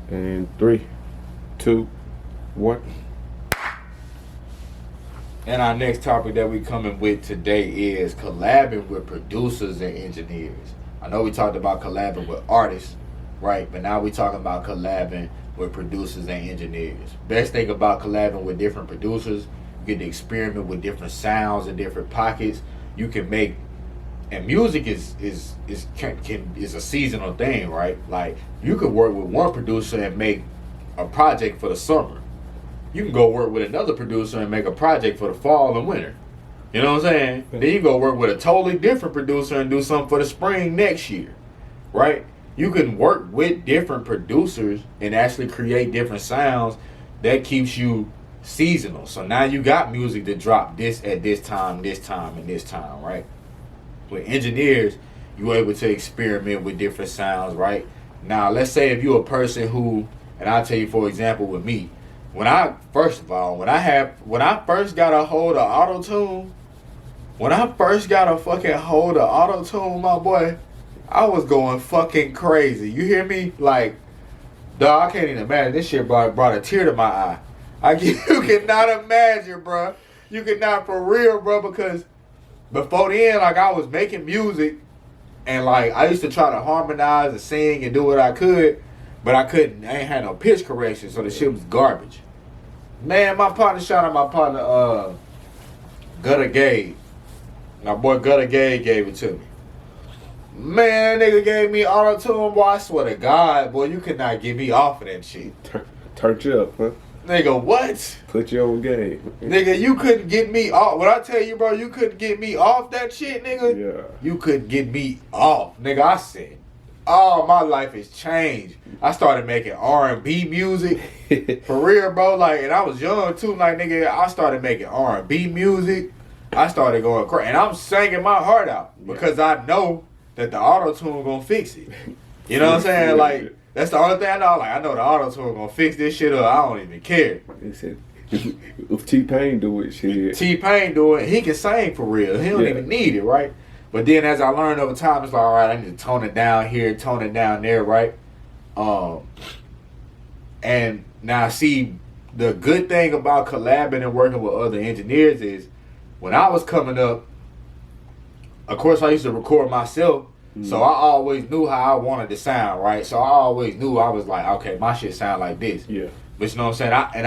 And 3, 2, 1. And our next topic that we coming with today is collabing with producers and engineers. I know we talked about collabing with artists, right? But now we talking about collabing with producers and engineers. Best thing about collabing with different producers, you get to experiment with different sounds and different pockets. You can make, and music is a seasonal thing, right? Like you could work with one producer and make a project for the summer. You can go work with another producer and make a project for the fall and winter. You know what I'm saying? Then you go work with a totally different producer and do something for the spring next year, right? You can work with different producers and actually create different sounds that keeps you seasonal. So now you got music to drop this at this time, and this time, right? With engineers, you're able to experiment with different sounds, right? Now, let's say if you're a person who, and I'll tell you for example with me, when I first got a hold of auto-tune, my boy, I was going fucking crazy. You hear me? Like, dog, I can't even imagine. This shit brought a tear to my eye. You cannot imagine, bro. You cannot for real, bro, because before then, like, I was making music and, like, I used to try to harmonize and sing and do what I could, but I couldn't. I ain't had no pitch correction, so the shit was garbage. Man, my partner, shout out my partner, Gutter Gabe. My boy Gutter Gabe gave it to me. Man, that nigga gave me auto-tune, boy. I swear to God, boy, you could not get me off of that shit. Turn you up, huh? Nigga, what? Put you on game. Nigga, you couldn't get me off. When I tell you, bro, you couldn't get me off that shit, nigga. Yeah. You couldn't get me off. Nigga, I said, oh, my life has changed. I started making R&B music. For real, bro. Like, and I was young, too. Like, nigga, I started making R&B music. I started going crazy. And I'm singing my heart out because I know that the auto-tune gonna fix it. You know what I'm saying? Like, that's the only thing I know. Like, I know the auto-tune gonna fix this shit up. I don't even care. He said, if T-Pain do it, shit. T-Pain do it. He can sing for real. He don't even need it, right? But then as I learned over time, it's like, all right, I need to tone it down here, tone it down there, right? And now, see, the good thing about collabing and working with other engineers is when I was coming up, of course, I used to record myself, so I always knew how I wanted to sound, right? So I always knew I was like, okay, my shit sound like this. Yeah. But you know what I'm saying?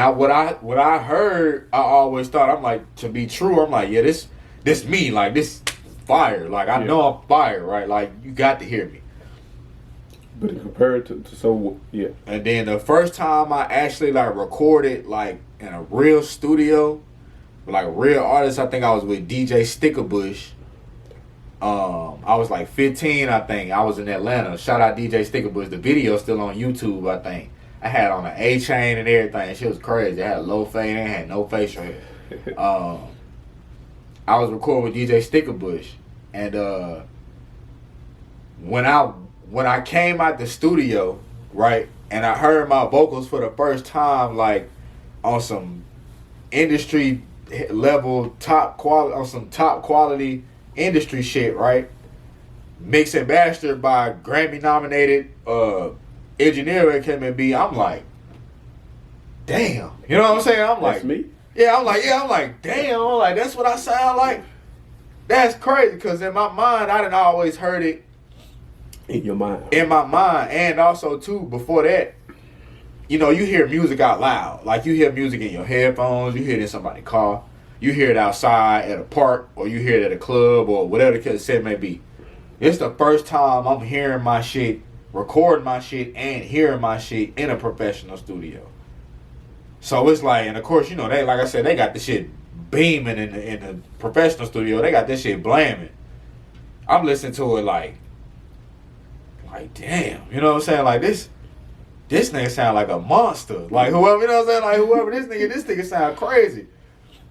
What I heard, I always thought, I'm like, to be true, I'm like, yeah, this me, like, this fire. Like, I know I'm fire, right? Like, you got to hear me. But compared to so, yeah. And then the first time I actually, like, recorded, like, in a real studio, like a real artist, I think I was with DJ Stickerbush. I was like 15, I think. I was in Atlanta. Shout out DJ Stickerbush. The video's still on YouTube, I think. I had on an A-chain and everything. Shit was crazy. I had a low fade and had no facial hair. I was recording with DJ Stickerbush. And when I came out the studio, right, and I heard my vocals for the first time, like, on some industry level, top quality industry shit, right? Mixed and mastered by Grammy nominated engineer at KMB. I'm like, damn. You know what I'm saying? I'm like, that's me? I'm like, damn. I'm like, that's what I sound like? That's crazy, because in my mind, I didn't always heard it. In your mind. In my mind. And also, too, before that, you know, you hear music out loud. Like, you hear music in your headphones, you hear it in somebody's car, you hear it outside at a park, or you hear it at a club, or whatever the case may be. It's the first time I'm hearing my shit, recording my shit, and hearing my shit in a professional studio. So it's like, and of course, you know, they, like I said, they got the shit beaming in the professional studio. They got this shit blaming. I'm listening to it like damn, you know what I'm saying? Like, this nigga sound like a monster. Like, whoever, you know what I'm saying? Like, whoever, this nigga sound crazy.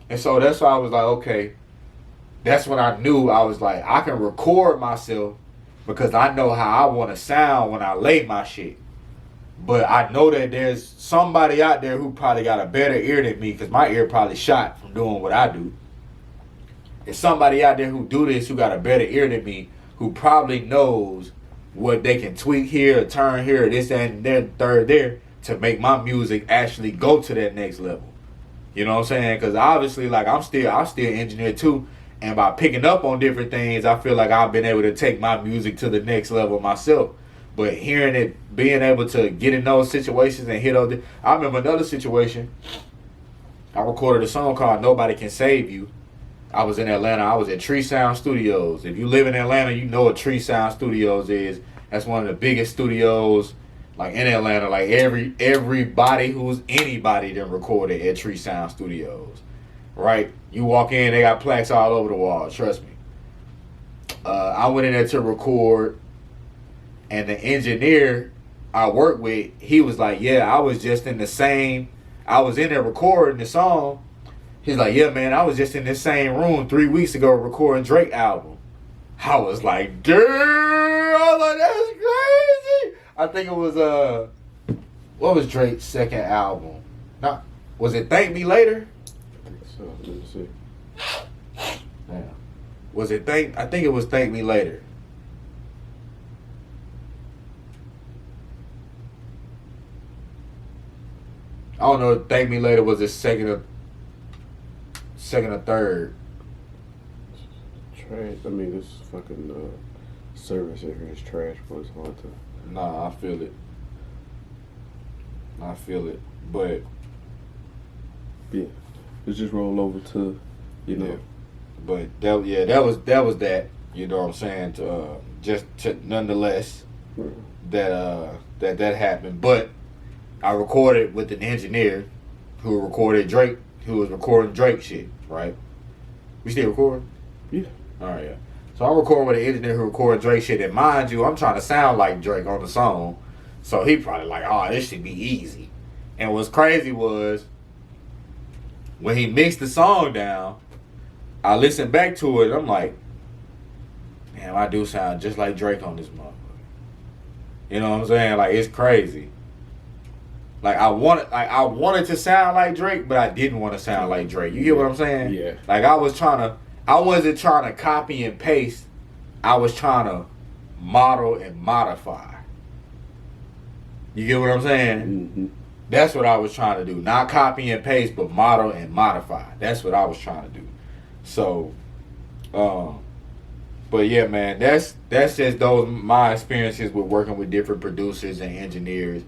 And so that's why I was like, okay, that's when I knew I was like, I can record myself because I know how I want to sound when I lay my shit. But I know that there's somebody out there who probably got a better ear than me, because my ear probably shot from doing what I do. There's somebody out there who do this who got a better ear than me, who probably knows what they can tweak here, or turn here, or this, that, and that, third there, to make my music actually go to that next level. You know what I'm saying? Because obviously, like I'm still engineer too, and by picking up on different things, I feel like I've been able to take my music to the next level myself. But hearing it, being able to get in those situations and hit those, I remember another situation. I recorded a song called "Nobody Can Save You." I was in Atlanta. I was at Tree Sound Studios. If you live in Atlanta, you know what Tree Sound Studios is. That's one of the biggest studios, like in Atlanta. Like everybody who's anybody then recorded at Tree Sound Studios, right? You walk in, they got plaques all over the wall. Trust me. I went in there to record, and the engineer I worked with, he was like, "Yeah, I was just in the same. I was in there recording the song." He's like, "Yeah, man, I was just in this same room 3 weeks ago recording Drake album." I was like, "Damn!" I was like, "That's crazy." I think it was what was Drake's second album? Not was it Thank Me Later? I think so. Let me see. Yeah. Was it I think it was Thank Me Later. I don't know if Thank Me Later was his second or third. Trash. I mean, this fucking service in here is trash, but it's hard to. Nah, I feel it. But Yeah, let's just roll over to, you know. yeah. But that was that. You know what I'm saying? Just to nonetheless that happened. But I recorded with an engineer who recorded Drake, who was recording Drake shit, right? We still recording? Yeah. Alright, yeah. So I'm recording with an engineer who recorded Drake shit, and mind you, I'm trying to sound like Drake on the song. So he probably like, "Oh, this should be easy." And what's crazy was when he mixed the song down, I listened back to it, and I'm like, "Damn, I do sound just like Drake on this motherfucker." You know what I'm saying? Like, it's crazy. Like I wanted to sound like Drake, but I didn't want to sound like Drake. You get what I'm saying? Yeah. Like I wasn't trying to copy and paste. I was trying to model and modify. You get what I'm saying? Mm-hmm. That's what I was trying to do. Not copy and paste, but model and modify. That's what I was trying to do. So, but yeah, man, that's just my experiences with working with different producers and engineers.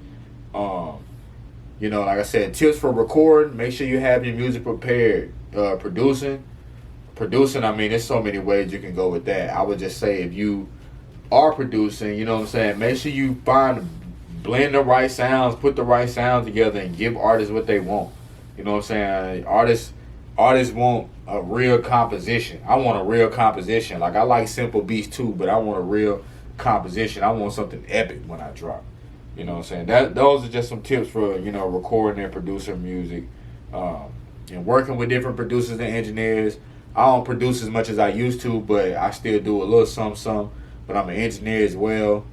You know, like I said, tips for recording: make sure you have your music prepared. Producing, I mean, there's so many ways you can go with that. I would just say if you are producing, you know what I'm saying, make sure you blend the right sounds, put the right sounds together, and give artists what they want. You know what I'm saying? Artists want a real composition. I want a real composition. Like, I like simple beats too, but I want a real composition. I want something epic when I drop. You know what I'm saying? Those are just some tips for, you know, recording and producing music. And working with different producers and engineers. I don't produce as much as I used to, but I still do a little some. But I'm an engineer as well.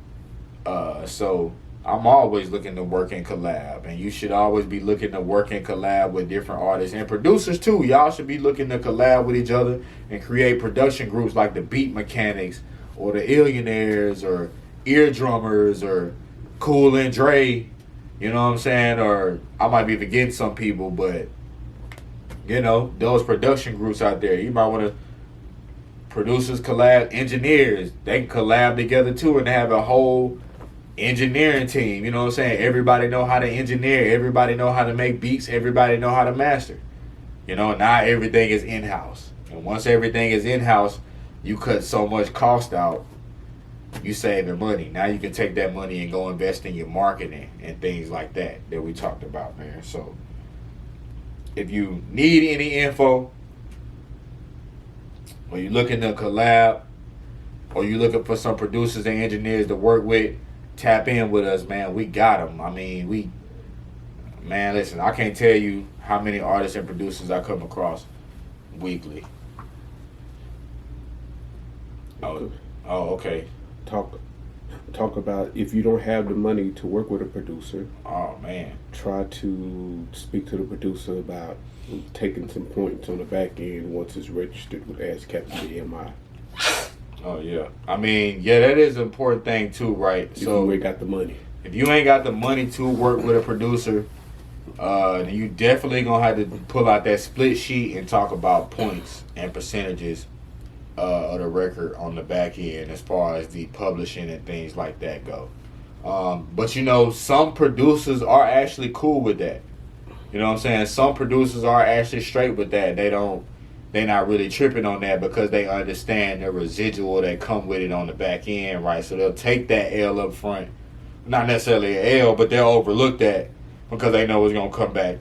So I'm always looking to work in collab. And you should always be looking to work in collab with different artists. And producers too. Y'all should be looking to collab with each other and create production groups like the Beat Mechanics or the Illionaires or Eardrummers or Cool and Dre. You know what I'm saying? Or I might be forgetting some people, but you know, those production groups out there. You might want to producers collab, engineers. They can collab together too and have a whole engineering team. You know what I'm saying? Everybody know how to engineer. Everybody know how to make beats. Everybody know how to master. You know, not everything is in-house. And once everything is in-house, you cut so much cost out, you saving money. Now you can take that money and go invest in your marketing and things like that we talked about, man. So if you need any info, or you're looking to collab, or you're looking for some producers and engineers to work with, tap in with us, man. We got them. I mean, listen, I can't tell you how many artists and producers I come across weekly. Oh, okay. Talk about if you don't have the money to work with a producer. Oh man. Try to speak to the producer about taking some points on the back end once it's registered with ASCAP and EMI. Oh yeah. I mean, yeah, that is an important thing too, right? So we got the money. if you ain't got the money to work with a producer, then you definitely gonna have to pull out that split sheet and talk about points and percentages of the record on the back end as far as the publishing and things like that go. But you know, some producers are actually cool with that. You know what I'm saying? Some producers are actually straight with that. They're not really tripping on that because they understand the residual that come with it on the back end, right? So they'll take that L up front. Not necessarily an L, but they'll overlook that because they know it's going to come back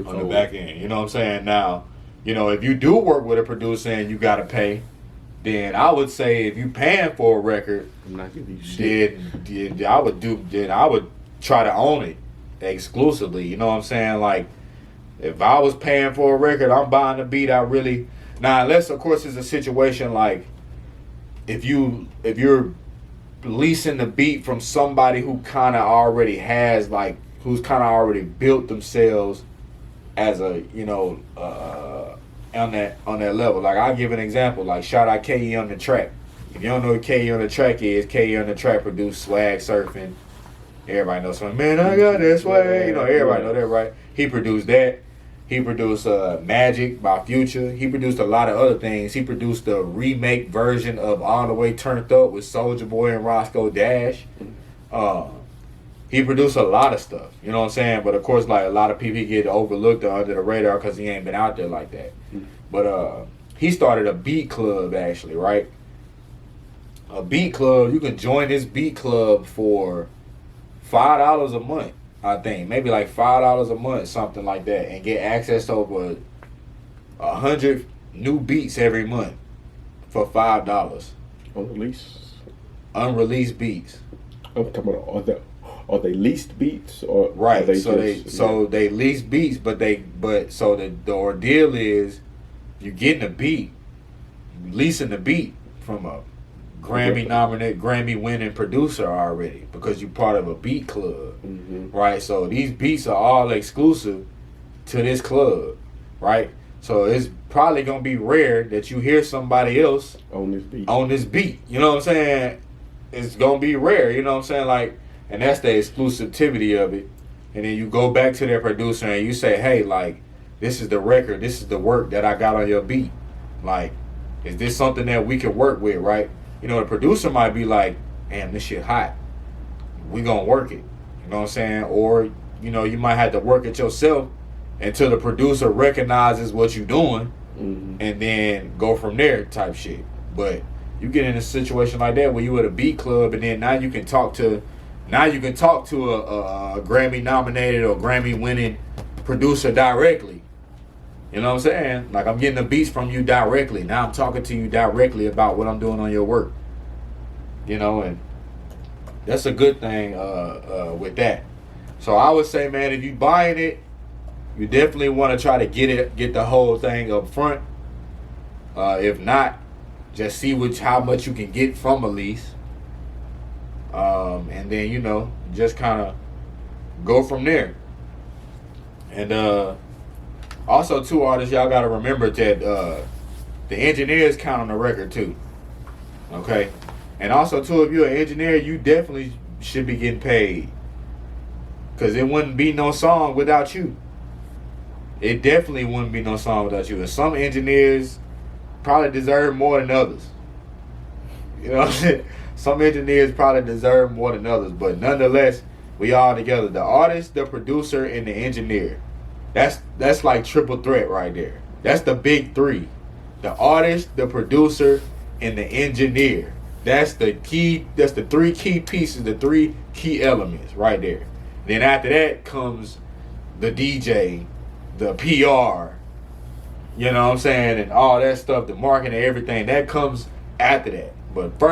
on the back end. You know what I'm saying? Now, you know, if you do work with a producer and you got to pay, then I would say if you paying for a record, I'm not giving you shit. then I would try to own it exclusively. You know what I'm saying? Like, if I was paying for a record, I'm buying the beat. Now, unless of course it's a situation like if you're leasing the beat from somebody who kind of already has who's kind of already built themselves as a on that level. Like, I'll give an example. Like, shout out KE on the Track. If you don't know what KE on the Track is, KE on the Track produced Swag Surfing. Everybody knows something. Man, I got that swag. You know, everybody know that, right? He produced that. He produced Magic by Future. He produced a lot of other things. He produced the remake version of All the Way Turned Up with Soulja Boy and Roscoe Dash. He produced a lot of stuff. You know what I'm saying? But of course, like, a lot of people get overlooked or under the radar because he ain't been out there like that. But he started a beat club, actually, right? A beat club. You can join this beat club for $5 a month. I think maybe like $5 a month, something like that, and get access to over 100 new beats every month for $5. Unreleased beats. I'm talking about are they leased beats or right? Are They lease beats, but the ordeal is you getting a beat, leasing the beat from a Grammy-nominated, Grammy-winning producer already because you're part of a beat club, right? So these beats are all exclusive to this club, right? So it's probably gonna be rare that you hear somebody else on this beat. You know what I'm saying? It's gonna be rare. You know what I'm saying? Like, and that's the exclusivity of it. And then you go back to their producer and you say, hey, like, this is the record, this is the work that I got on your beat. Like, is this something that we can work with, right? You know, the producer might be like, damn, this shit hot. We gonna work it. You know what I'm saying? Or, you know, you might have to work it yourself until the producer recognizes what you're doing and then go from there type shit. But you get in a situation like that where you at a beat club and then now you can talk to a Grammy nominated or Grammy winning producer directly. You know what I'm saying? Like, I'm getting the beats from you directly. Now I'm talking to you directly about what I'm doing on your work. You know, and that's a good thing with that. So I would say, man, if you buying it, you definitely want to try to get the whole thing up front. If not, just see how much you can get from a lease. And then, you know, just kind of go from there. And also, too, artists, y'all got to remember that the engineers count on the record, too. Okay? And also, too, if you're an engineer, you definitely should be getting paid. Because it wouldn't be no song without you. It definitely wouldn't be no song without you. And some engineers probably deserve more than others. You know what I'm saying? Some engineers probably deserve more than others. But nonetheless, we all together. The artist, the producer, and the engineer. That's like triple threat right there. That's the big three. The artist, the producer, and the engineer. That's the key. That's the three key pieces, the three key elements right there. Then after that comes the DJ, the PR, you know what I'm saying, and all that stuff, the marketing, everything. That comes after that. But first,